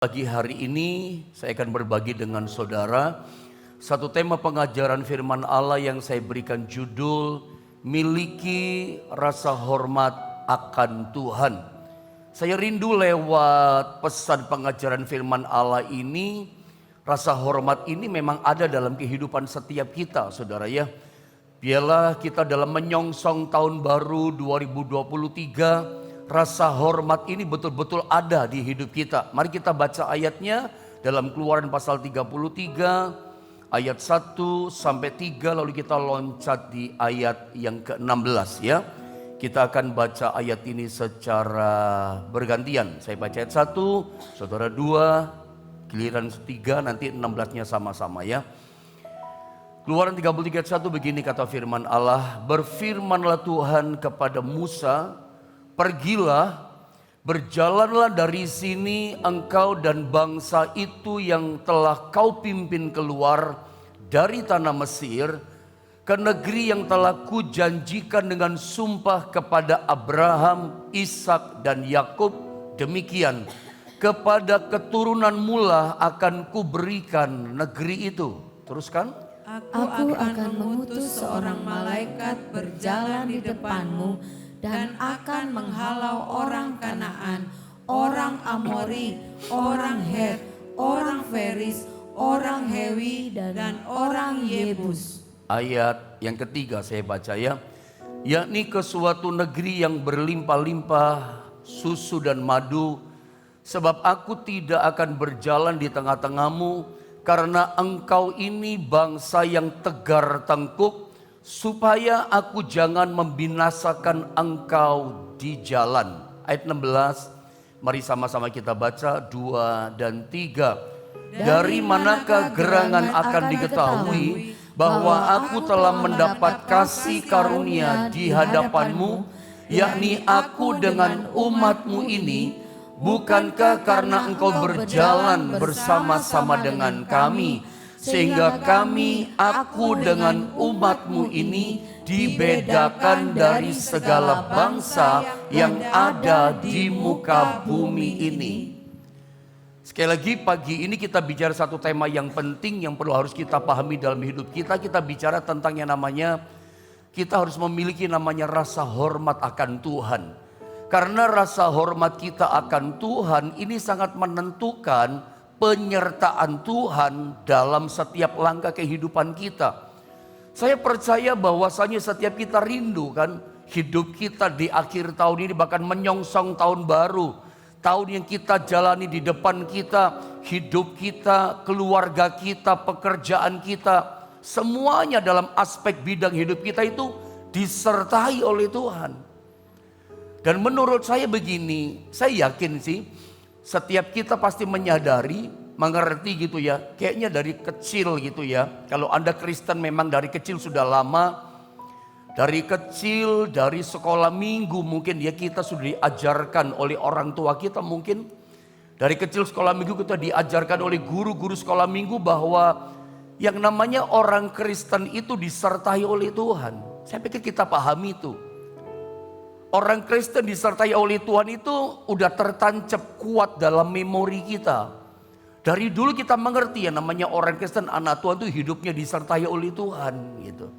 Pagi hari ini saya akan berbagi dengan saudara satu tema pengajaran firman Allah yang saya berikan judul Miliki Rasa Hormat akan Tuhan. Saya rindu lewat pesan pengajaran firman Allah ini, rasa hormat ini memang ada dalam kehidupan setiap kita, saudara ya. Biarlah kita dalam menyongsong tahun baru 2023, rasa hormat ini betul-betul ada di hidup kita. Mari kita baca ayatnya dalam Keluaran pasal 33 ayat 1 sampai 3, lalu kita loncat di ayat yang ke-16 ya. Kita akan baca ayat ini secara bergantian. Saya baca ayat 1, saudara 2, giliran 3, nanti 16-nya sama-sama ya. Keluaran 33 ayat 1 begini kata firman Allah, berfirmanlah Tuhan kepada Musa, pergilah, berjalanlah dari sini engkau dan bangsa itu yang telah kau pimpin keluar dari tanah Mesir ke negeri yang telah kujanjikan dengan sumpah kepada Abraham, Ishak dan Yakub. Demikian kepada keturunan mula akan kuberikan negeri itu. Teruskan. Aku akan mengutus seorang malaikat berjalan di depanmu dan akan menghalau orang Kanaan, orang Amori, orang Het, orang Feris, orang Hewi, dan orang Yebus. Ayat yang ketiga saya baca ya, yakni ke suatu negeri yang berlimpah-limpah susu dan madu, sebab aku tidak akan berjalan di tengah-tengahmu, karena engkau ini bangsa yang tegar tengkuk, supaya aku jangan membinasakan engkau di jalan. Ayat 16, mari sama-sama kita baca 2 dan 3. Dari manakah gerangan akan diketahui bahwa aku telah mendapat kasih karunia di hadapanmu, yakni aku dengan umatmu ini? Bukankah karena engkau berjalan bersama-sama dengan kami, sehingga aku dengan umatmu ini dibedakan dari segala bangsa yang ada di muka bumi ini. Sekali lagi pagi ini kita bicara satu tema yang penting yang perlu harus kita pahami dalam hidup kita. Kita bicara tentang yang namanya, kita harus memiliki namanya rasa hormat akan Tuhan. Karena rasa hormat kita akan Tuhan ini sangat menentukan penyertaan Tuhan dalam setiap langkah kehidupan kita. Saya percaya bahwasanya setiap kita rindu kan hidup kita di akhir tahun ini, bahkan menyongsong tahun baru. Tahun yang kita jalani di depan kita, hidup kita, keluarga kita, pekerjaan kita, semuanya dalam aspek bidang hidup kita itu disertai oleh Tuhan. Dan menurut saya begini, saya yakin sih setiap kita pasti menyadari, mengerti gitu ya. Kayaknya dari kecil gitu ya. Kalau Anda Kristen memang dari kecil sudah lama. Dari kecil, dari sekolah minggu mungkin ya kita sudah diajarkan oleh orang tua kita mungkin. Dari kecil sekolah minggu kita diajarkan oleh guru-guru sekolah minggu bahwa yang namanya orang Kristen itu disertai oleh Tuhan. Saya pikir kita pahami itu. Orang Kristen disertai oleh Tuhan itu udah tertancap kuat dalam memori kita. Dari dulu kita mengerti ya namanya orang Kristen, anak Tuhan itu hidupnya disertai oleh Tuhan gitu.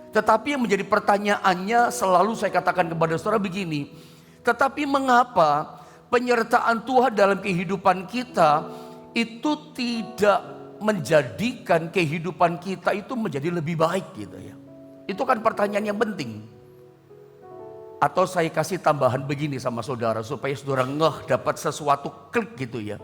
Tetapi yang menjadi pertanyaannya selalu saya katakan kepada saudara begini. Tetapi mengapa penyertaan Tuhan dalam kehidupan kita itu tidak menjadikan kehidupan kita itu menjadi lebih baik gitu ya. Itu kan pertanyaan yang penting. Atau saya kasih tambahan begini sama saudara supaya saudara dapat sesuatu klik gitu ya.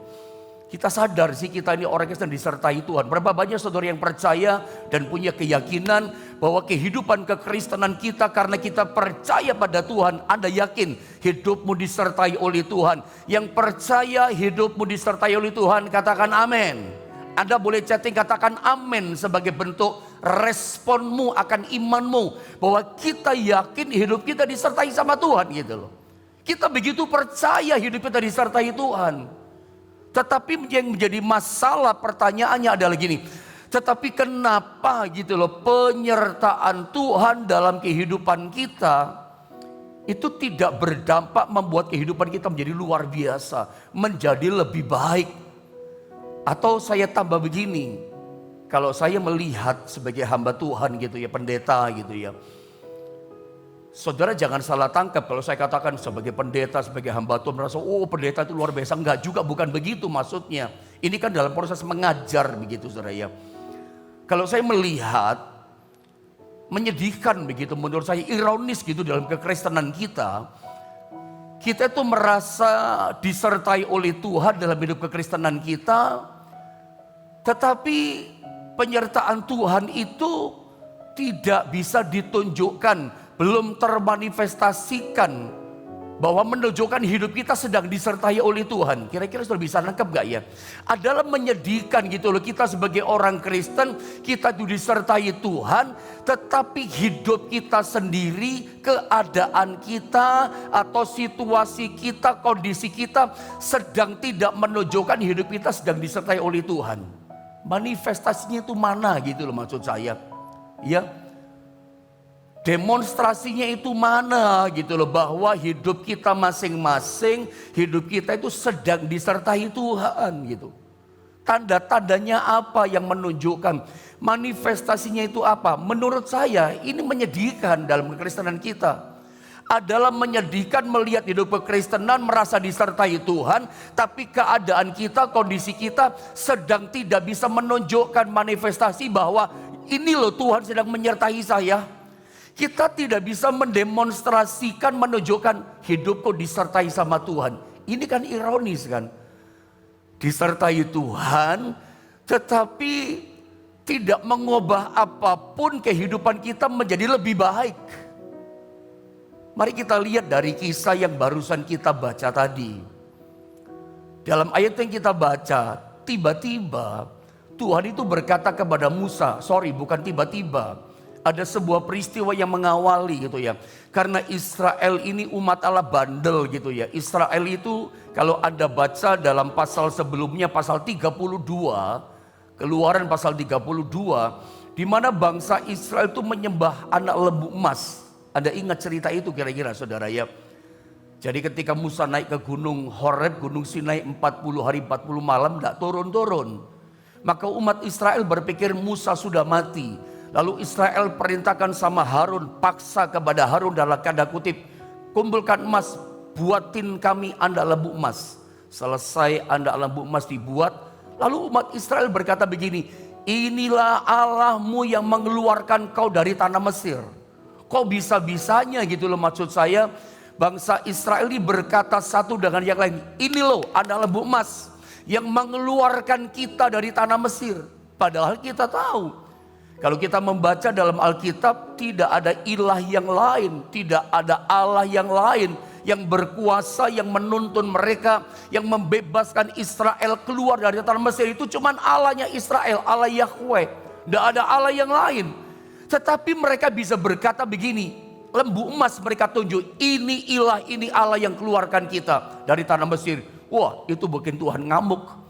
Kita sadar sih kita ini orang Kristen disertai Tuhan. Berapa banyak saudara yang percaya dan punya keyakinan bahwa kehidupan kekristenan kita karena kita percaya pada Tuhan. Anda yakin hidupmu disertai oleh Tuhan. Yang percaya hidupmu disertai oleh Tuhan katakan amin. Anda boleh chatting katakan amin sebagai bentuk responmu akan imanmu. Bahwa kita yakin hidup kita disertai sama Tuhan gitu loh. Kita begitu percaya hidup kita disertai Tuhan. Tetapi yang menjadi masalah pertanyaannya adalah gini. Tetapi kenapa gitu loh penyertaan Tuhan dalam kehidupan kita itu tidak berdampak membuat kehidupan kita menjadi luar biasa, menjadi lebih baik. Atau saya tambah begini, kalau saya melihat sebagai hamba Tuhan gitu ya, pendeta gitu ya, saudara jangan salah tangkap kalau saya katakan sebagai pendeta, sebagai hamba Tuhan merasa oh pendeta itu luar biasa. Enggak juga, bukan begitu maksudnya. Ini kan dalam proses mengajar begitu saudara ya. Kalau saya melihat menyedihkan begitu, menurut saya ironis gitu dalam kekristenan kita. Kita itu merasa disertai oleh Tuhan dalam hidup kekristenan kita, tetapi penyertaan Tuhan itu tidak bisa ditunjukkan, belum termanifestasikan bahwa menunjukkan hidup kita sedang disertai oleh Tuhan. Kira-kira sudah bisa nangkep gak ya? Adalah menyedihkan gitu loh, kita sebagai orang Kristen, kita itu disertai Tuhan, tetapi hidup kita sendiri, keadaan kita atau situasi kita, kondisi kita sedang tidak menunjukkan hidup kita sedang disertai oleh Tuhan. Manifestasinya itu mana gitu loh maksud saya. Ya. Demonstrasinya itu mana gitu loh, bahwa hidup kita masing-masing, hidup kita itu sedang disertai Tuhan gitu. Tanda-tandanya apa yang menunjukkan, manifestasinya itu apa? Menurut saya ini menyedihkan dalam kekristenan kita. Adalah menyedihkan melihat hidup kekristenan merasa disertai Tuhan, tapi keadaan kita, kondisi kita sedang tidak bisa menunjukkan manifestasi bahwa ini loh Tuhan sedang menyertai saya. Kita tidak bisa mendemonstrasikan, menunjukkan hidupku disertai sama Tuhan. Ini kan ironis kan. Disertai Tuhan tetapi tidak mengubah apapun kehidupan kita menjadi lebih baik. Mari kita lihat dari kisah yang barusan kita baca tadi. Dalam ayat yang kita baca, tiba-tiba Tuhan itu berkata kepada Musa, bukan tiba-tiba. Ada sebuah peristiwa yang mengawali gitu ya. Karena Israel ini umat Allah bandel gitu ya. Israel itu kalau Anda baca dalam pasal sebelumnya, pasal 32, Keluaran pasal 32, di mana bangsa Israel itu menyembah anak lembu emas. Anda ingat cerita itu kira-kira saudara ya. Jadi ketika Musa naik ke gunung Horeb, gunung Sinai 40 hari 40 malam tidak turun-turun. Maka umat Israel berpikir Musa sudah mati. Lalu Israel perintahkan sama Harun, paksa kepada Harun dalam tanda kutip, kumpulkan emas, buatin kami anak lembu emas. Selesai anak lembu emas dibuat, lalu umat Israel berkata begini, inilah Allahmu yang mengeluarkan kau dari tanah Mesir. Kok bisa-bisanya gitu loh maksud saya, bangsa Israel ini berkata satu dengan yang lain, ini loh anak lembu emas yang mengeluarkan kita dari tanah Mesir. Padahal kita tahu, kalau kita membaca dalam Alkitab, tidak ada ilah yang lain, tidak ada Allah yang lain yang berkuasa, yang menuntun mereka, yang membebaskan Israel keluar dari tanah Mesir. Itu cuman Allahnya Israel, Allah Yahweh. Tidak ada Allah yang lain. Tetapi mereka bisa berkata begini, lembu emas mereka tunjuk, ini ilah, ini Allah yang keluarkan kita dari tanah Mesir. Wah, itu bikin Tuhan ngamuk.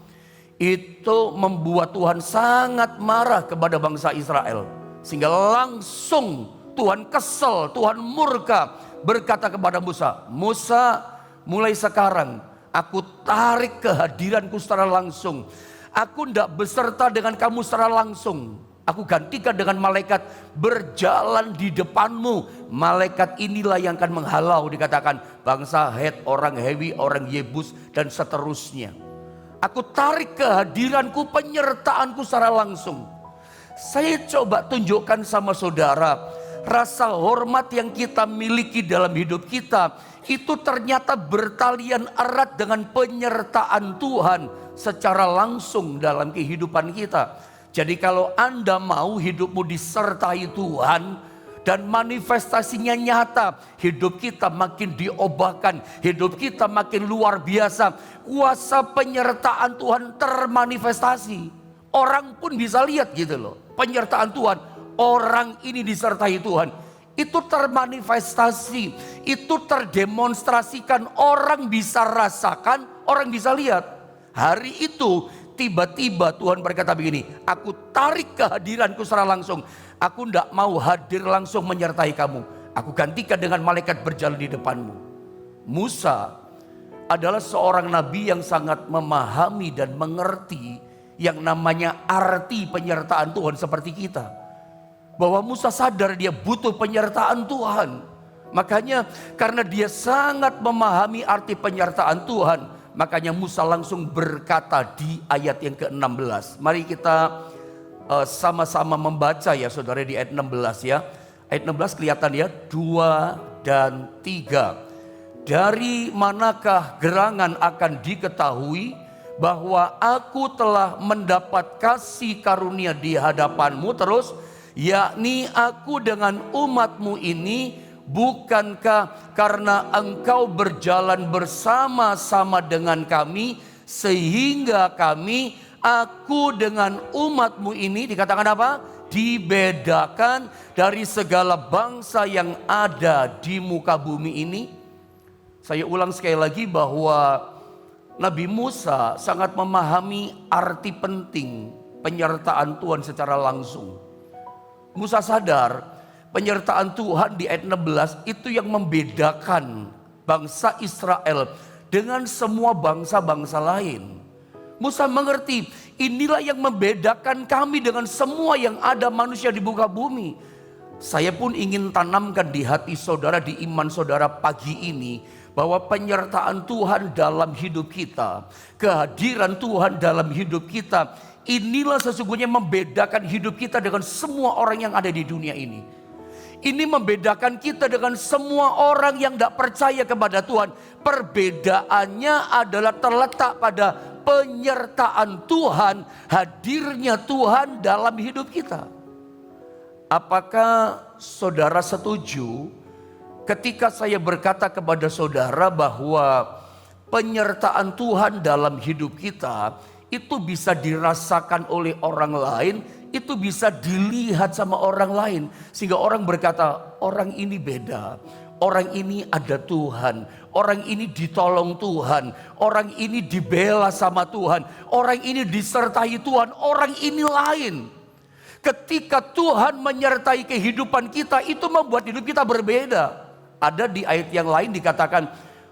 Itu membuat Tuhan sangat marah kepada bangsa Israel. Sehingga langsung Tuhan kesel, Tuhan murka, berkata kepada Musa, Musa, mulai sekarang aku tarik kehadiranku secara langsung. Aku tidak beserta dengan kamu secara langsung. Aku gantikan dengan malaikat berjalan di depanmu. Malaikat inilah yang akan menghalau, dikatakan bangsa Het, orang Hewi, orang Yebus, dan seterusnya. Aku tarik kehadiranku, penyertaanku secara langsung. Saya coba tunjukkan sama saudara, rasa hormat yang kita miliki dalam hidup kita, itu ternyata bertalian erat dengan penyertaan Tuhan secara langsung dalam kehidupan kita. Jadi kalau Anda mau hidupmu disertai Tuhan, dan manifestasinya nyata, hidup kita makin diubahkan, hidup kita makin luar biasa. Kuasa penyertaan Tuhan termanifestasi. Orang pun bisa lihat gitu loh, penyertaan Tuhan. Orang ini disertai Tuhan, itu termanifestasi, itu terdemonstrasikan. Orang bisa rasakan, orang bisa lihat. Hari itu tiba-tiba Tuhan berkata begini, aku tarik kehadiranku secara langsung. Aku tidak mau hadir langsung menyertai kamu. Aku gantikan dengan malaikat berjalan di depanmu. Musa adalah seorang nabi yang sangat memahami dan mengerti yang namanya arti penyertaan Tuhan seperti kita. Bahwa Musa sadar dia butuh penyertaan Tuhan. Makanya karena dia sangat memahami arti penyertaan Tuhan, makanya Musa langsung berkata di ayat yang ke-16. Mari kita sama-sama membaca ya saudara di ayat 16 ya. Ayat 16 kelihatan ya, 2 dan 3. Dari manakah gerangan akan diketahui bahwa aku telah mendapat kasih karunia di hadapanmu, terus yakni aku dengan umatmu ini, bukankah karena engkau berjalan bersama-sama dengan kami sehingga aku dengan umatmu ini dikatakan apa? Dibedakan dari segala bangsa yang ada di muka bumi ini. Saya ulang sekali lagi bahwa Nabi Musa sangat memahami arti penting penyertaan Tuhan secara langsung. Musa sadar penyertaan Tuhan di ayat 16 itu yang membedakan bangsa Israel dengan semua bangsa-bangsa lain. Musa mengerti, inilah yang membedakan kami dengan semua yang ada manusia di muka bumi. Saya pun ingin tanamkan di hati saudara, di iman saudara pagi ini, bahwa penyertaan Tuhan dalam hidup kita, kehadiran Tuhan dalam hidup kita, inilah sesungguhnya membedakan hidup kita dengan semua orang yang ada di dunia ini. Ini membedakan kita dengan semua orang yang tidak percaya kepada Tuhan. Perbedaannya adalah terletak pada penyertaan Tuhan, hadirnya Tuhan dalam hidup kita. Apakah saudara setuju ketika saya berkata kepada saudara bahwa penyertaan Tuhan dalam hidup kita itu bisa dirasakan oleh orang lain, itu bisa dilihat sama orang lain, sehingga orang berkata, orang ini beda, orang ini ada Tuhan, orang ini ditolong Tuhan, orang ini dibela sama Tuhan, orang ini disertai Tuhan, orang ini lain. Ketika Tuhan menyertai kehidupan kita, itu membuat hidup kita berbeda. Ada di ayat yang lain dikatakan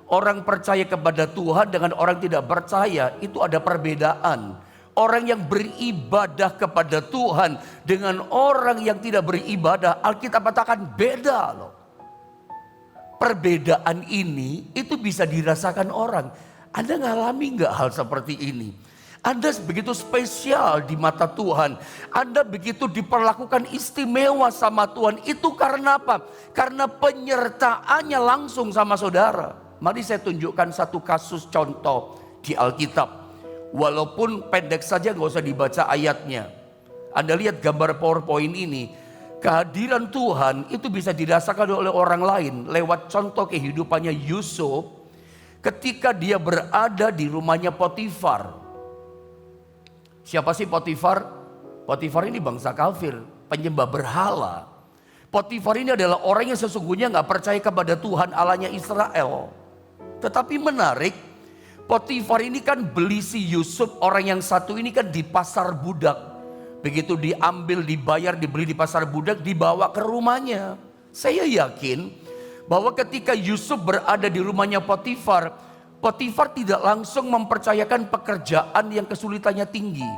orang percaya kepada Tuhan dengan orang tidak percaya itu ada perbedaan. Orang yang beribadah kepada Tuhan dengan orang yang tidak beribadah, Alkitab katakan beda loh. Perbedaan ini itu bisa dirasakan orang. Anda ngalami nggak hal seperti ini? Anda begitu spesial di mata Tuhan. Anda begitu diperlakukan istimewa sama Tuhan. Itu karena apa? Karena penyertaannya langsung sama saudara. Mari saya tunjukkan satu kasus contoh di Alkitab. Walaupun pendek saja, gak usah dibaca ayatnya. Anda lihat gambar PowerPoint ini. Kehadiran Tuhan itu bisa dirasakan oleh orang lain lewat contoh kehidupannya Yusuf ketika dia berada di rumahnya Potifar. Siapa sih Potifar? Potifar ini bangsa kafir, penyembah berhala. Potifar ini adalah orang yang sesungguhnya gak percaya kepada Tuhan Allahnya Israel. Tetapi menarik, Potifar ini kan beli si Yusuf, orang yang satu ini kan di pasar budak. Begitu diambil, dibayar, dibeli di pasar budak, dibawa ke rumahnya. Saya yakin bahwa ketika Yusuf berada di rumahnya Potifar, Potifar tidak langsung mempercayakan pekerjaan yang kesulitannya tinggi.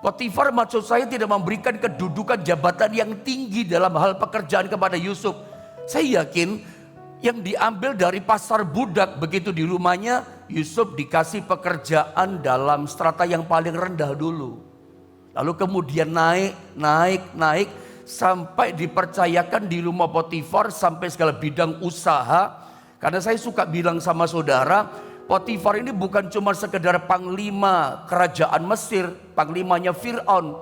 Potifar maksud saya tidak memberikan kedudukan jabatan yang tinggi dalam hal pekerjaan kepada Yusuf. Saya yakin yang diambil dari pasar budak begitu di rumahnya, Yusuf dikasih pekerjaan dalam strata yang paling rendah dulu. Lalu kemudian naik sampai dipercayakan di rumah Potifar sampai segala bidang usaha. Karena saya suka bilang sama saudara, Potifar ini bukan cuma sekedar panglima kerajaan Mesir, panglimanya Fir'aun.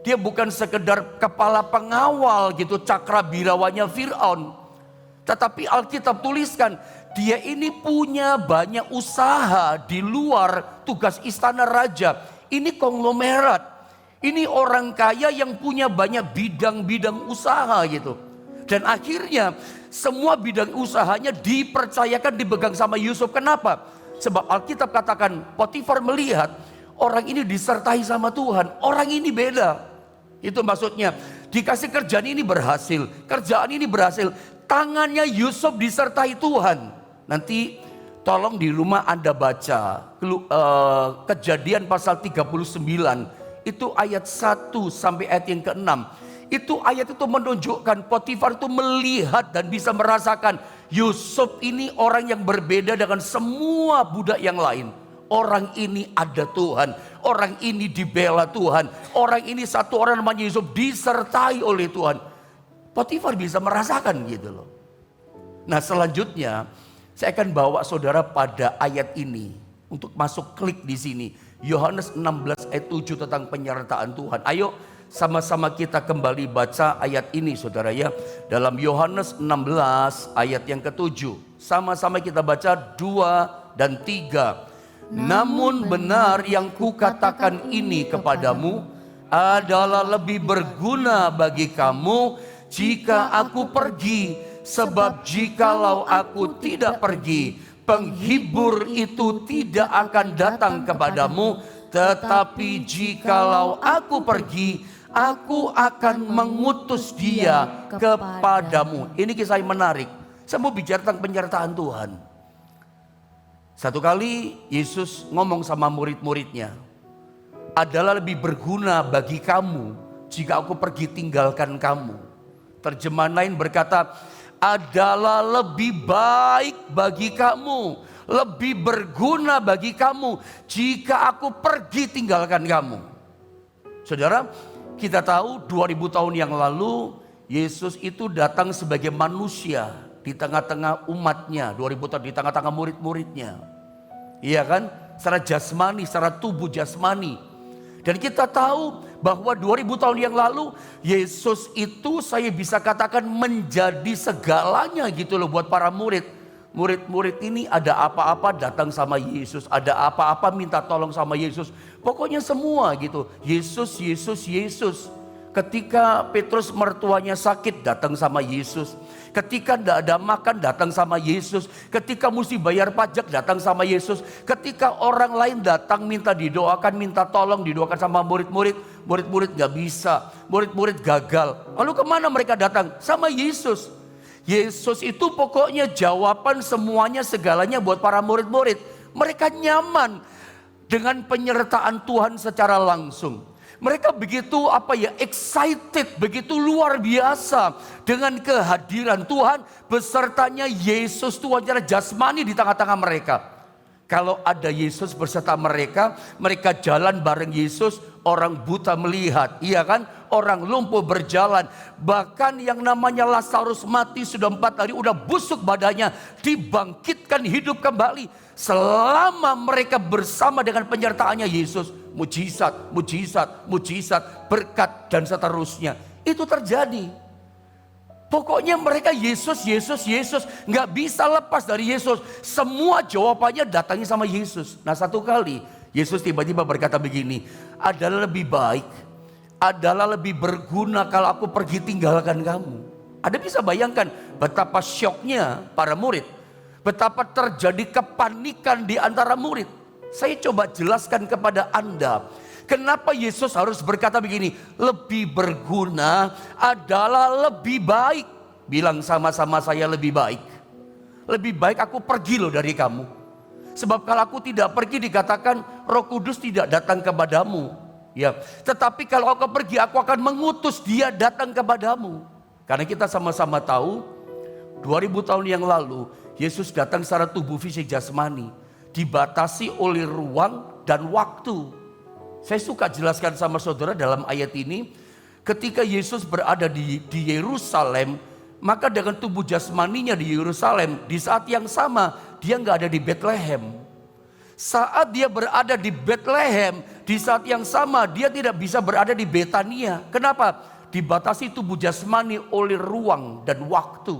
Dia bukan sekedar kepala pengawal gitu, cakrabirawanya Fir'aun. Tetapi Alkitab tuliskan, dia ini punya banyak usaha di luar tugas istana raja. Ini konglomerat. Ini orang kaya yang punya banyak bidang-bidang usaha gitu. Dan akhirnya semua bidang usahanya dipercayakan, dipegang sama Yusuf. Kenapa? Sebab Alkitab katakan Potifar melihat orang ini disertai sama Tuhan. Orang ini beda. Itu maksudnya dikasih kerjaan ini berhasil, kerjaan ini berhasil. tangannya Yusuf disertai Tuhan. Nanti tolong di rumah Anda baca Kejadian pasal 39. Itu ayat 1 sampai ayat yang ke-6. Itu ayat itu menunjukkan Potifar itu melihat dan bisa merasakan Yusuf ini orang yang berbeda dengan semua budak yang lain. Orang ini ada Tuhan, orang ini dibela Tuhan, orang ini satu orang namanya Yusuf disertai oleh Tuhan. Potifar bisa merasakan gitu loh. Nah selanjutnya saya akan bawa saudara pada ayat ini untuk masuk klik di sini. Yohanes 16 ayat 7 tentang penyertaan Tuhan. Ayo sama-sama kita kembali baca ayat ini saudara ya. Dalam Yohanes 16 ayat yang ke-7. Sama-sama kita baca 2 dan 3. Namun benar yang kukatakan ini kepadamu adalah lebih berguna bagi kamu jika aku pergi. Sebab jikalau aku tidak pergi, penghibur itu tidak akan datang kepadamu. Tetapi jikalau aku pergi, aku akan mengutus dia kepadamu. Ini kisah yang menarik. Saya mau bicara tentang penyertaan Tuhan. Satu kali Yesus ngomong sama murid-muridnya, adalah lebih berguna bagi kamu jika aku pergi tinggalkan kamu. Terjemahan lain berkata, adalah lebih baik bagi kamu, lebih berguna bagi kamu jika aku pergi tinggalkan kamu. Saudara, kita tahu 2000 tahun yang lalu Yesus itu datang sebagai manusia di tengah-tengah umatnya, 2000 tahun di tengah-tengah murid-muridnya. Iya kan? Secara jasmani, secara tubuh jasmani. Dan kita tahu bahwa 2000 tahun yang lalu Yesus itu saya bisa katakan menjadi segalanya gitu loh buat para murid. Murid-murid ini ada apa-apa datang sama Yesus, ada apa-apa minta tolong sama Yesus. Pokoknya semua gitu. Yesus, Yesus, Yesus. Ketika Petrus mertuanya sakit datang sama Yesus. Ketika tidak ada makan datang sama Yesus. Ketika mesti bayar pajak datang sama Yesus. Ketika orang lain datang minta didoakan, minta tolong didoakan sama murid-murid. Murid-murid gak bisa, murid-murid gagal. Lalu kemana mereka datang? Sama Yesus. Yesus itu pokoknya jawaban semuanya segalanya buat para murid-murid. Mereka nyaman dengan penyertaan Tuhan secara langsung. Mereka begitu excited, begitu luar biasa dengan kehadiran Tuhan besertanya Yesus Tuhan secara jasmani di tengah-tengah mereka. Kalau ada Yesus beserta mereka, mereka jalan bareng Yesus, orang buta melihat, iya kan? Orang lumpuh berjalan, bahkan yang namanya Lazarus mati sudah 4 hari, udah busuk badannya, dibangkitkan hidup kembali. Selama mereka bersama dengan penyertaannya Yesus, mujizat, mujizat, mujizat, berkat dan seterusnya. Itu terjadi. Pokoknya mereka Yesus, Yesus, Yesus. Gak bisa lepas dari Yesus. Semua jawabannya datangnya sama Yesus. Nah satu kali Yesus tiba-tiba berkata begini, adalah lebih baik, adalah lebih berguna kalau aku pergi tinggalkan kamu. Ada bisa bayangkan betapa syoknya para murid. Betapa terjadi kepanikan di antara murid. Saya coba jelaskan kepada Anda. Kenapa Yesus harus berkata begini? Lebih berguna adalah lebih baik. Bilang sama-sama saya lebih baik. Lebih baik aku pergi loh dari kamu. Sebab kalau aku tidak pergi dikatakan Roh Kudus tidak datang kepadamu. Ya, tetapi kalau aku pergi aku akan mengutus dia datang kepadamu. Karena kita sama-sama tahu 2000 tahun yang lalu Yesus datang secara tubuh fisik jasmani, dibatasi oleh ruang dan waktu. Saya suka jelaskan sama saudara dalam ayat ini, ketika Yesus berada di Yerusalem, maka dengan tubuh jasmaninya di Yerusalem, di saat yang sama dia nggak ada di Bethlehem. Saat dia berada di Bethlehem, di saat yang sama dia tidak bisa berada di Betania. Kenapa? Dibatasi tubuh jasmani oleh ruang dan waktu.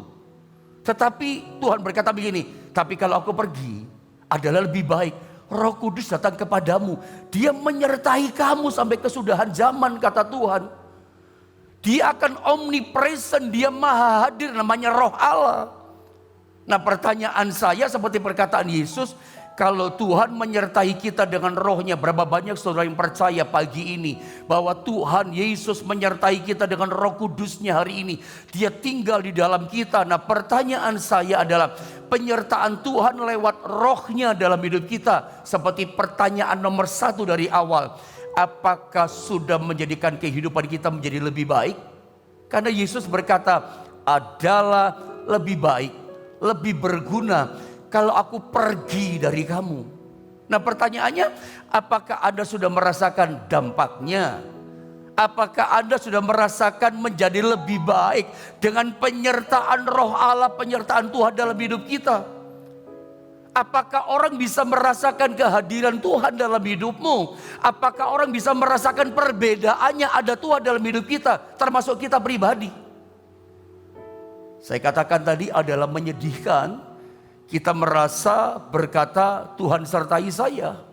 Tetapi Tuhan berkata begini, tapi kalau aku pergi adalah lebih baik. Roh Kudus datang kepadamu. Dia menyertai kamu sampai kesudahan zaman kata Tuhan. Dia akan omnipresent, dia maha hadir namanya Roh Allah. Nah pertanyaan saya seperti perkataan Yesus, Kalau Tuhan menyertai kita dengan rohnya, berapa banyak saudara yang percaya pagi ini bahwa Tuhan Yesus menyertai kita dengan Roh Kudusnya hari ini. Dia tinggal di dalam kita. Nah, pertanyaan saya adalah, penyertaan Tuhan lewat rohnya dalam hidup kita, seperti pertanyaan nomor 1 dari awal, apakah sudah menjadikan kehidupan kita menjadi lebih baik? Karena Yesus berkata, adalah lebih baik, lebih berguna kalau aku pergi dari kamu. Nah, pertanyaannya, apakah Anda sudah merasakan dampaknya? Apakah Anda sudah merasakan menjadi lebih baik dengan penyertaan Roh Allah, penyertaan Tuhan dalam hidup kita? Apakah orang bisa merasakan kehadiran Tuhan dalam hidupmu? Apakah orang bisa merasakan perbedaannya ada Tuhan dalam hidup kita, termasuk kita pribadi? Saya katakan tadi adalah menyedihkan. Kita merasa berkata Tuhan sertai saya,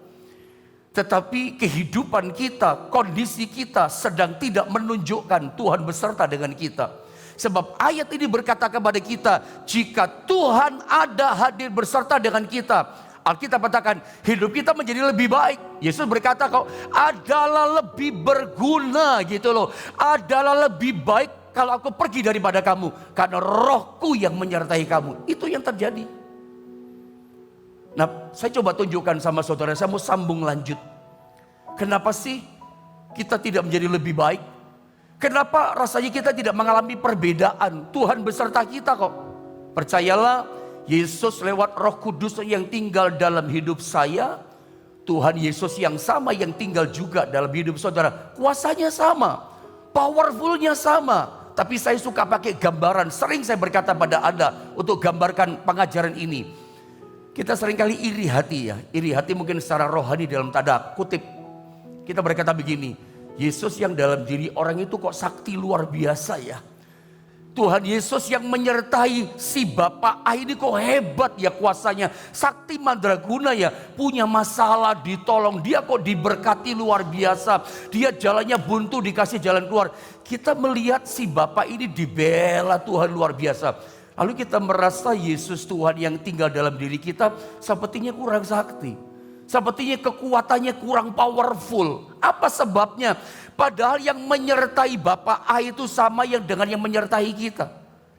tetapi kehidupan kita, kondisi kita sedang tidak menunjukkan Tuhan beserta dengan kita. Sebab ayat ini berkata kepada kita, jika Tuhan ada hadir berserta dengan kita, Alkitab katakan hidup kita menjadi lebih baik. Yesus berkata kok adalah lebih berguna gitu loh. Adalah lebih baik kalau aku pergi daripada kamu, karena rohku yang menyertai kamu. Itu yang terjadi. Nah, saya coba tunjukkan sama saudara, saya mau sambung lanjut. Kenapa sih kita tidak menjadi lebih baik? Kenapa rasanya kita tidak mengalami perbedaan? Tuhan beserta kita kok. Percayalah, Yesus lewat Roh Kudus yang tinggal dalam hidup saya. Tuhan Yesus yang sama yang tinggal juga dalam hidup saudara. Kuasanya sama, powerfulnya sama. Tapi saya suka pakai gambaran. Sering saya berkata pada Anda untuk gambarkan pengajaran ini. Kita seringkali iri hati ya. Iri hati mungkin secara rohani dalam tanda kutip. Kita berkata begini, Yesus yang dalam diri orang itu kok sakti luar biasa ya. Tuhan Yesus yang menyertai si Bapak ini kok hebat ya kuasanya. Sakti mandraguna ya, punya masalah ditolong. Dia kok diberkati luar biasa. Dia jalannya buntu dikasih jalan keluar. Kita melihat si Bapak ini dibela Tuhan luar biasa. Lalu kita merasa Yesus Tuhan yang tinggal dalam diri kita sepertinya kurang sakti. Sepertinya kekuatannya kurang powerful. Apa sebabnya? Padahal yang menyertai Bapa Allah itu sama yang dengan yang menyertai kita.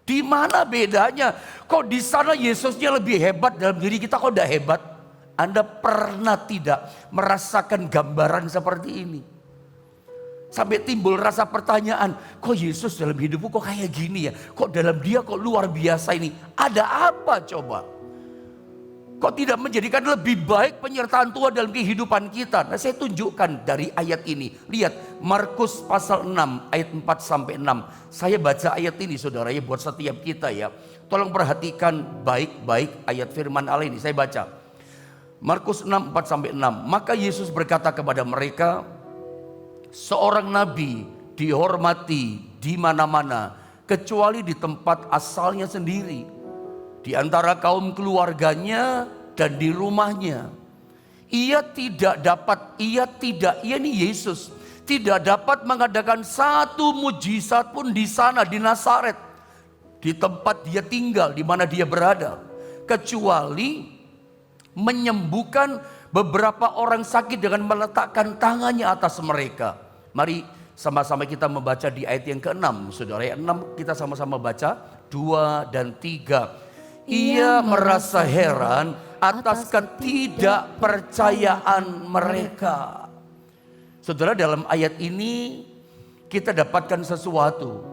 Di mana bedanya? Kok di sana Yesusnya lebih hebat, dalam diri kita kok tidak hebat? Anda pernah tidak merasakan gambaran seperti ini? Sampai timbul rasa pertanyaan, kok Yesus dalam hidupku kok kayak gini ya? Kok dalam dia kok luar biasa ini? Ada apa coba? Kok tidak menjadikan lebih baik penyertaan Tuhan dalam kehidupan kita? Nah, saya tunjukkan dari ayat ini. Lihat Markus pasal 6 ayat 4 sampai 6. Saya baca ayat ini saudara ya buat setiap kita ya. Tolong perhatikan baik-baik ayat firman Allah ini. Saya baca. Markus 6 4 sampai 6. Maka Yesus berkata kepada mereka, seorang nabi dihormati di mana-mana kecuali di tempat asalnya sendiri, di antara kaum keluarganya dan di rumahnya. Ia ini Yesus tidak dapat mengadakan satu mujizat pun di sana di Nazaret, di tempat dia tinggal, di mana dia berada, kecuali menyembuhkan beberapa orang sakit dengan meletakkan tangannya atas mereka. Mari sama-sama kita membaca di ayat yang ke-6. Saudara, ayat 6 kita sama-sama baca 2 dan 3. Ia merasa heran atas ketidakpercayaan mereka. Saudara, dalam ayat ini kita dapatkan sesuatu.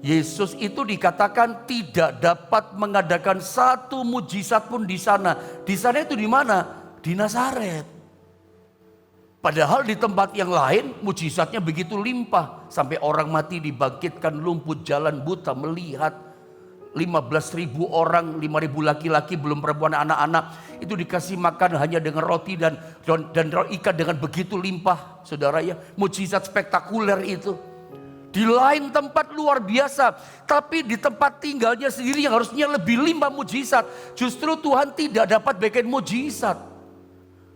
Yesus itu dikatakan tidak dapat mengadakan satu mujizat pun di sana. Di sana itu di mana? Di Nazaret. Padahal di tempat yang lain mujizatnya begitu limpah. Sampai orang mati dibangkitkan, lumpuh jalan, buta melihat. 15.000 orang, 5.000 laki-laki belum perempuan anak-anak. Itu dikasih makan hanya dengan roti dan ikan dengan begitu limpah. Saudara ya, mujizat spektakuler itu. Di lain tempat luar biasa. Tapi di tempat tinggalnya sendiri yang harusnya lebih limpah mujizat. Justru Tuhan tidak dapat bikin mujizat.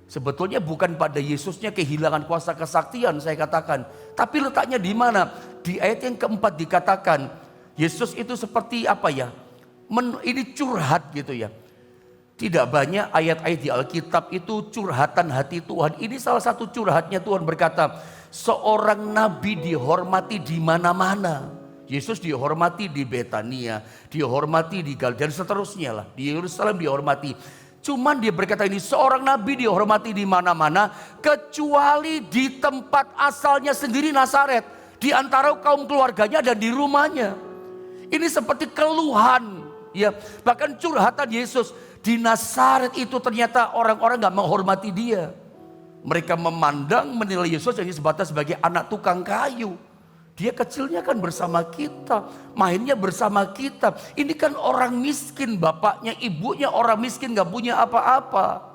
Sebetulnya bukan pada Yesusnya kehilangan kuasa kesaktian saya katakan. Tapi letaknya di mana? Di ayat yang keempat dikatakan Yesus itu seperti apa ya? Ini curhat gitu ya. Tidak banyak ayat-ayat di Alkitab itu curhatan hati Tuhan. Ini salah satu curhatnya. Tuhan berkata, seorang nabi dihormati di mana-mana. Yesus dihormati di Betania, dihormati di Galilea, dan seterusnya lah. Di Yerusalem dihormati. Cuman dia berkata ini, seorang nabi dihormati di mana-mana, kecuali di tempat asalnya sendiri, Nazaret. Di antara kaum keluarganya dan di rumahnya. Ini seperti keluhan, ya, bahkan curhatan Yesus. Di Nazaret itu ternyata orang-orang gak menghormati dia. Mereka memandang, menilai Yesus yang sebatas sebagai anak tukang kayu. Dia kecilnya kan bersama kita, mainnya bersama kita. Ini kan orang miskin, bapaknya, ibunya orang miskin, gak punya apa-apa.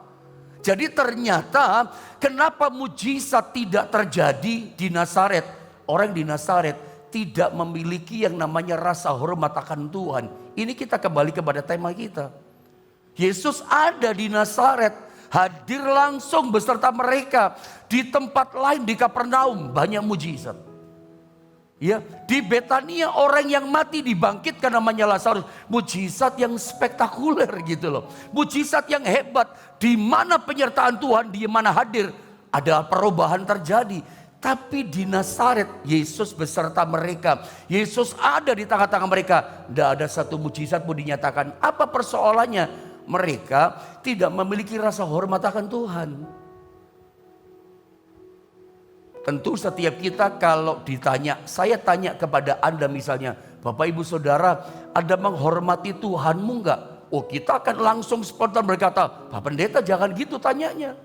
Jadi ternyata kenapa mujizat tidak terjadi di Nazaret? Orang di Nazaret tidak memiliki yang namanya rasa hormat akan Tuhan. Ini kita kembali kepada tema kita. Yesus ada di Nazaret, hadir langsung beserta mereka. Di tempat lain di Kapernaum banyak mujizat. Ya, di Betania orang yang mati dibangkitkan namanya Lazarus. Mujizat yang spektakuler gitu loh. Mujizat yang hebat. Di mana penyertaan Tuhan, di mana hadir, ada perubahan terjadi. Tapi di Nazaret Yesus beserta mereka. Yesus ada di tengah-tengah mereka. Tidak ada satu mujizat pun dinyatakan. Apa persoalannya? Mereka tidak memiliki rasa hormat akan Tuhan. Tentu setiap kita kalau ditanya, saya tanya kepada Anda misalnya, Bapak Ibu Saudara, Anda menghormati Tuhanmu enggak? Oh, kita akan langsung spontan berkata, Pak Pendeta jangan gitu tanyanya.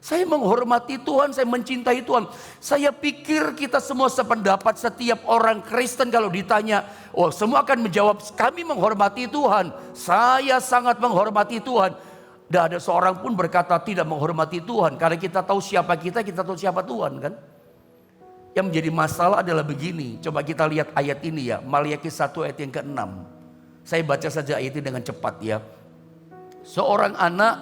Saya menghormati Tuhan, saya mencintai Tuhan. Saya pikir kita semua sependapat, setiap orang Kristen kalau ditanya, oh semua akan menjawab, kami menghormati Tuhan. Saya sangat menghormati Tuhan. Tidak ada seorang pun berkata tidak menghormati Tuhan. Karena kita tahu siapa kita tahu siapa Tuhan kan. Yang menjadi masalah adalah begini. Coba kita lihat ayat ini ya. Maliaki 1 ayat yang ke-6. Saya baca saja ayat ini dengan cepat ya. Seorang anak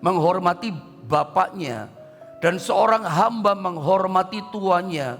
menghormati bapaknya, dan seorang hamba menghormati tuannya.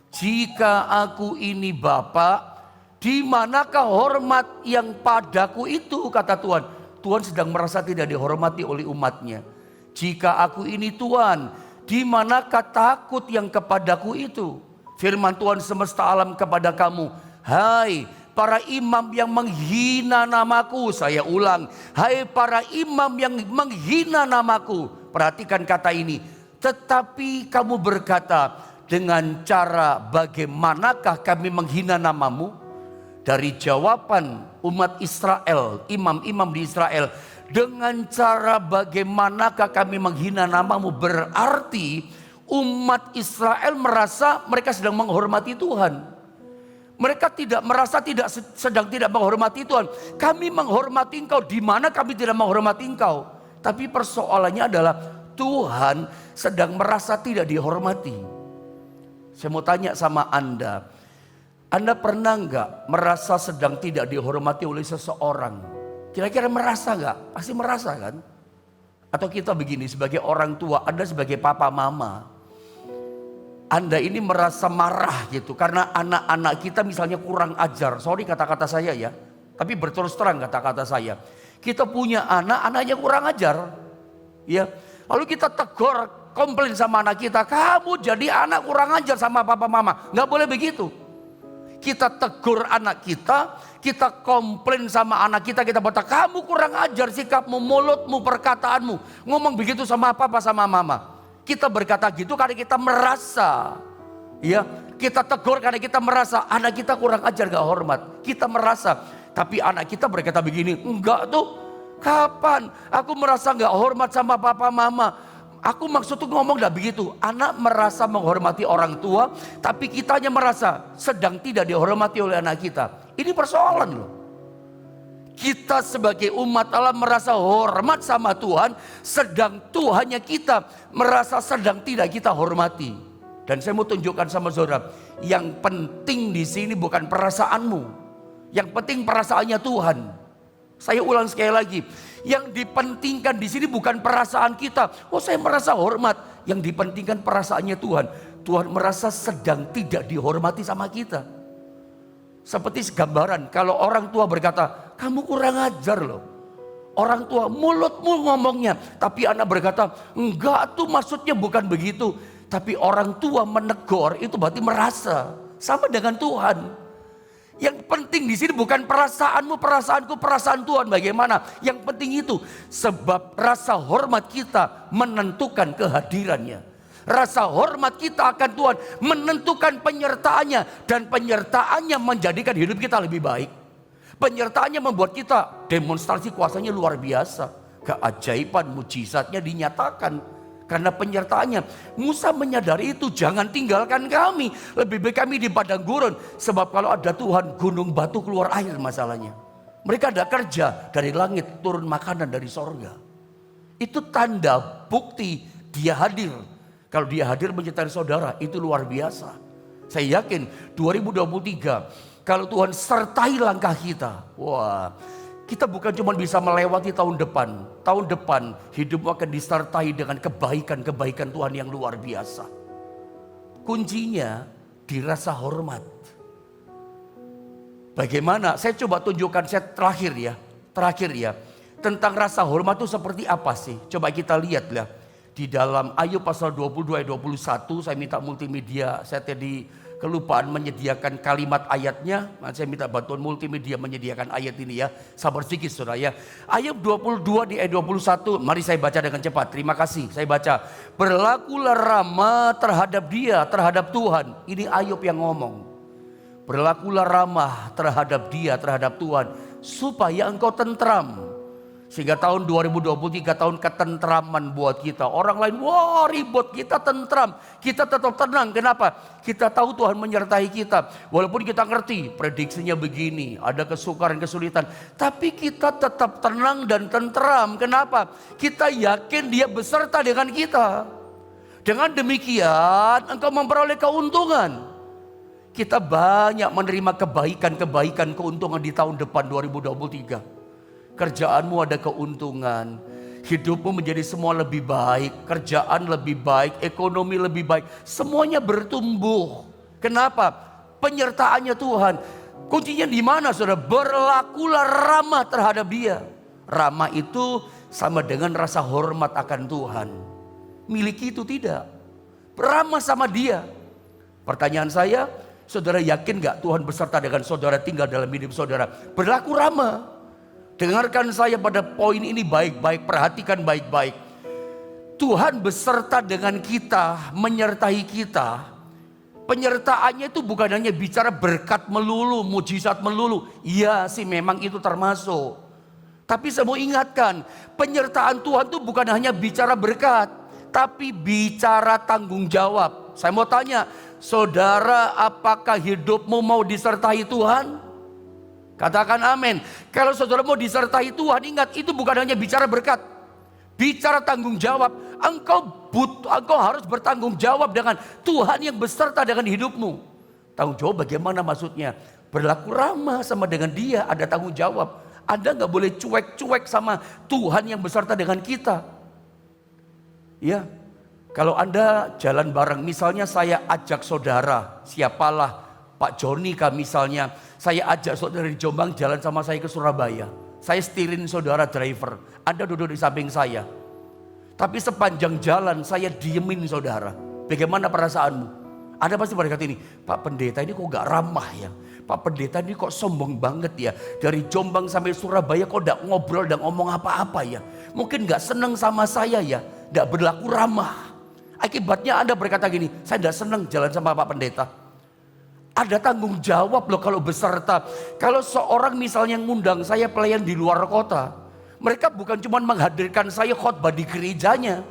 Jika aku ini Bapa, di manakah hormat yang padaku itu, kata Tuhan. Tuhan sedang merasa tidak dihormati oleh umatnya. Jika aku ini Tuhan, di manakah takut yang kepadaku itu? Firman Tuhan semesta alam kepada kamu, hai para imam yang menghina namaku. Saya ulang, hai para imam yang menghina namaku. Perhatikan kata ini. Tetapi kamu berkata, dengan cara bagaimanakah kami menghina namamu? Dari jawaban umat Israel, imam-imam di Israel, dengan cara bagaimanakah kami menghina namamu? Berarti umat Israel merasa mereka sedang menghormati Tuhan. Mereka tidak merasa sedang tidak menghormati Tuhan. Kami menghormati engkau, di mana kami tidak menghormati engkau. Tapi persoalannya adalah Tuhan sedang merasa tidak dihormati. Saya mau tanya sama Anda pernah nggak merasa sedang tidak dihormati oleh seseorang? Kira-kira merasa nggak? Pasti merasa kan? Atau kita begini, sebagai orang tua, Anda sebagai papa mama, Anda ini merasa marah gitu karena anak-anak kita misalnya kurang ajar. Sorry kata-kata saya ya, tapi berterus terang kata-kata saya. Kita punya anaknya kurang ajar, ya. Lalu kita tegur, komplain sama anak kita, kamu jadi anak kurang ajar sama papa mama. Nggak boleh begitu. Kita tegur anak kita komplain sama anak kita berkata, kamu kurang ajar sikapmu, mulutmu, perkataanmu, ngomong begitu sama papa sama mama. Kita berkata gitu karena kita merasa, ya, kita tegur karena kita merasa anak kita kurang ajar, gak hormat. Kita merasa, tapi anak kita berkata begini, enggak tuh, kapan aku merasa gak hormat sama papa mama. Aku maksud tuh ngomong gak begitu. Anak merasa menghormati orang tua, tapi kitanya merasa sedang tidak dihormati oleh anak kita. Ini persoalan loh. Kita sebagai umat Allah merasa hormat sama Tuhan, sedang Tuhannya kita merasa sedang tidak kita hormati. Dan saya mau tunjukkan sama saudara, yang penting di sini bukan perasaanmu, yang penting perasaannya Tuhan. Saya ulang sekali lagi, yang dipentingkan di sini bukan perasaan kita. Oh, saya merasa hormat. Yang dipentingkan perasaannya Tuhan. Tuhan merasa sedang tidak dihormati sama kita. Seperti gambaran kalau orang tua berkata, kamu kurang ajar loh. Orang tua, mulutmu ngomongnya. Tapi anak berkata, enggak tuh maksudnya bukan begitu. Tapi orang tua menegur itu berarti merasa. Sama dengan Tuhan. Yang penting di sini bukan perasaanmu, perasaanku, perasaan Tuhan bagaimana. Yang penting itu sebab rasa hormat kita menentukan kehadirannya. Rasa hormat kita akan Tuhan menentukan penyertaannya. Dan penyertaannya menjadikan hidup kita lebih baik. Penyertaannya membuat kita demonstrasi kuasanya luar biasa. Keajaiban, mujizatnya dinyatakan. Karena penyertaannya. Musa menyadari itu, jangan tinggalkan kami. Lebih baik kami di padang gurun. Sebab kalau ada Tuhan, gunung batu keluar air masalahnya. Mereka ada kerja dari langit, turun makanan dari sorga. Itu tanda bukti dia hadir. Kalau dia hadir menyertai saudara, itu luar biasa. Saya yakin 2023 kalau Tuhan sertai langkah kita, wah, kita bukan cuma bisa melewati tahun depan. Tahun depan hidupmu akan disertai dengan kebaikan-kebaikan Tuhan yang luar biasa. Kuncinya di rasa hormat. Bagaimana? Saya coba tunjukkan saya terakhir ya. Tentang rasa hormat itu seperti apa sih? Coba kita lihat lah. Di dalam Ayub pasal 22 ayat 21, saya minta multimedia, saya tadi kelupaan menyediakan kalimat ayatnya. Saya minta bantuan multimedia menyediakan ayat ini ya. Sabar sedikit saudara ya. Ayub 22 di ayat 21. Mari saya baca dengan cepat. Terima kasih. Saya baca. Berlakulah ramah terhadap dia, terhadap Tuhan. Ini Ayub yang ngomong. Berlakulah ramah terhadap dia, terhadap Tuhan. Supaya engkau tentram. Sehingga tahun 2023 tahun ketentraman buat kita. Orang lain wah ribut, kita tentram. Kita tetap tenang. Kenapa? Kita tahu Tuhan menyertai kita. Walaupun kita ngerti prediksinya begini, ada kesukaran, kesulitan. Tapi kita tetap tenang dan tentram. Kenapa? Kita yakin dia beserta dengan kita. Dengan demikian engkau memperoleh keuntungan. Kita banyak menerima kebaikan-kebaikan, keuntungan di tahun depan 2023. Kerjaanmu ada keuntungan, hidupmu menjadi semua lebih baik, kerjaan lebih baik, ekonomi lebih baik, semuanya bertumbuh. Kenapa? Penyertaannya Tuhan. Kuncinya di mana saudara? Berlakulah ramah terhadap dia. Ramah itu sama dengan rasa hormat akan Tuhan. Miliki itu tidak. Ramah sama dia. Pertanyaan saya, saudara yakin gak Tuhan beserta dengan saudara, tinggal dalam hidup saudara? Berlaku ramah. Dengarkan saya pada poin ini baik-baik, perhatikan baik-baik. Tuhan beserta dengan kita, menyertai kita. Penyertaannya itu bukan hanya bicara berkat melulu, mujizat melulu. Iya sih memang itu termasuk. Tapi saya mau ingatkan, penyertaan Tuhan itu bukan hanya bicara berkat, tapi bicara tanggung jawab. Saya mau tanya, saudara apakah hidupmu mau disertai Tuhan? Katakan amin. Kalau saudara mau disertai Tuhan, ingat itu bukan hanya bicara berkat, bicara tanggung jawab. Engkau harus bertanggung jawab dengan Tuhan yang beserta dengan hidupmu. Tanggung jawab bagaimana maksudnya? Berlaku ramah sama dengan dia, ada tanggung jawab. Anda nggak boleh cuek-cuek sama Tuhan yang beserta dengan kita. Ya, kalau Anda jalan bareng, misalnya saya ajak saudara, siapalah Pak Joni kah misalnya, saya ajak saudara dari Jombang jalan sama saya ke Surabaya. Saya setirin saudara driver, Anda duduk di samping saya. Tapi sepanjang jalan saya diemin saudara. Bagaimana perasaanmu? Anda pasti berkata ini, Pak Pendeta ini kok gak ramah ya. Pak Pendeta ini kok sombong banget ya. Dari Jombang sampai Surabaya kok gak ngobrol dan ngomong apa-apa ya. Mungkin gak seneng sama saya ya. Gak berlaku ramah. Akibatnya Anda berkata gini, saya gak seneng jalan sama Pak Pendeta. Ada tanggung jawab loh kalau beserta. Kalau seorang misalnya ngundang saya pelayan di luar kota. Mereka bukan cuma menghadirkan saya khotbah di gerejanya.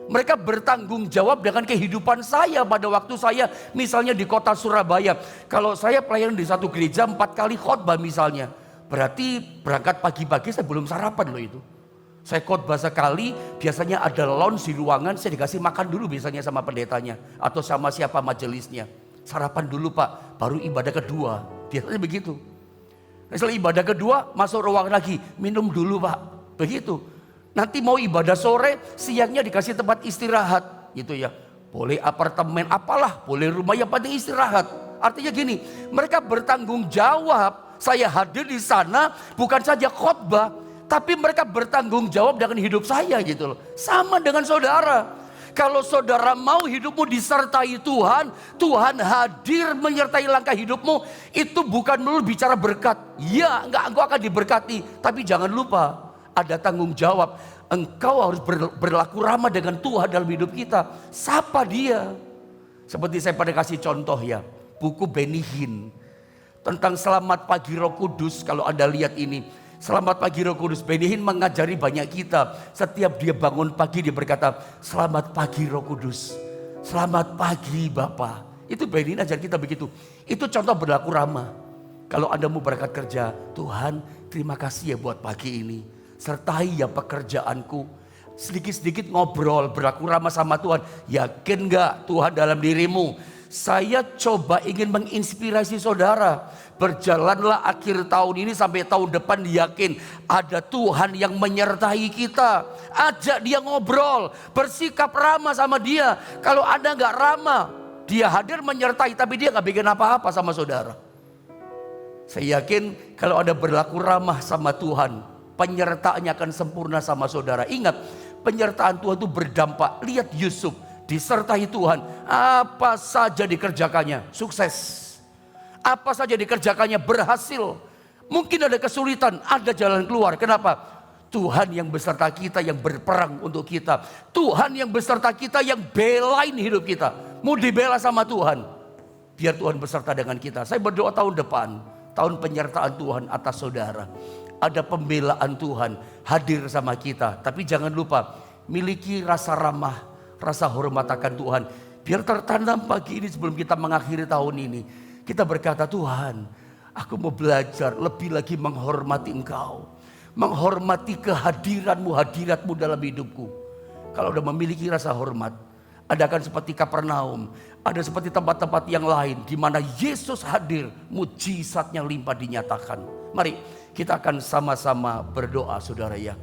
Mereka bertanggung jawab dengan kehidupan saya pada waktu saya misalnya di kota Surabaya. Kalau saya pelayan di satu gereja 4 kali khotbah misalnya. Berarti berangkat pagi-pagi saya belum sarapan loh itu. Saya khotbah sekali, biasanya ada lounge di ruangan, saya dikasih makan dulu biasanya sama pendetanya. Atau sama siapa majelisnya. Sarapan dulu Pak, baru ibadah kedua. Biasanya begitu. Setelah ibadah kedua, masuk ruangan lagi, minum dulu Pak. Begitu. Nanti mau ibadah sore, siangnya dikasih tempat istirahat. Gitu ya. Boleh apartemen apalah, boleh rumah yang penting istirahat. Artinya gini, mereka bertanggung jawab. Saya hadir di sana bukan saja khotbah, Tapi mereka bertanggung jawab dengan hidup saya gitu loh. Sama dengan saudara. Kalau saudara mau hidupmu disertai Tuhan, Tuhan hadir menyertai langkah hidupmu, itu bukan melulu bicara berkat. Ya, engkau akan diberkati, tapi jangan lupa ada tanggung jawab. Engkau harus berlaku ramah dengan Tuhan dalam hidup kita. Sapa dia. Seperti saya pada kasih contoh ya, buku Benny Hinn tentang selamat pagi Roh Kudus. Kalau Anda lihat ini, selamat pagi Roh Kudus, Benny Hinn mengajari banyak kita. Setiap dia bangun pagi dia berkata, selamat pagi Roh Kudus, selamat pagi Bapa. Itu Benny Hinn ajar kita begitu. Itu contoh berlaku ramah. Kalau Anda mau berangkat kerja, Tuhan terima kasih ya buat pagi ini, sertai ya pekerjaanku. Sedikit-sedikit ngobrol, berlaku ramah sama Tuhan. Yakin gak Tuhan dalam dirimu? Saya coba ingin menginspirasi saudara. Berjalanlah akhir tahun ini sampai tahun depan, yakin ada Tuhan yang menyertai kita. Ajak dia ngobrol, bersikap ramah sama dia. Kalau Anda gak ramah, dia hadir menyertai tapi dia gak bikin apa-apa sama saudara. Saya yakin kalau Anda berlaku ramah sama Tuhan, penyertaannya akan sempurna sama saudara. Ingat, penyertaan Tuhan itu berdampak. Lihat Yusuf, disertai Tuhan. Apa saja dikerjakannya, sukses. Apa saja dikerjakannya, berhasil. Mungkin ada kesulitan, ada jalan keluar. Kenapa? Tuhan yang beserta kita, yang berperang untuk kita. Tuhan yang beserta kita, yang belain hidup kita. Mau dibela sama Tuhan, biar Tuhan beserta dengan kita. Saya berdoa tahun depan, tahun penyertaan Tuhan atas saudara. Ada pembelaan Tuhan hadir sama kita. Tapi jangan lupa, miliki rasa ramah, rasa hormat akan Tuhan. Biar tertanam pagi ini sebelum kita mengakhiri tahun ini. Kita berkata, Tuhan, aku mau belajar lebih lagi menghormati Engkau. Menghormati kehadiranmu, hadiratmu dalam hidupku. Kalau udah memiliki rasa hormat, Anda akan seperti Kapernaum. Ada seperti tempat-tempat yang lain di mana Yesus hadir, mujizatnya limpah dinyatakan. Mari kita akan sama-sama berdoa saudara ya.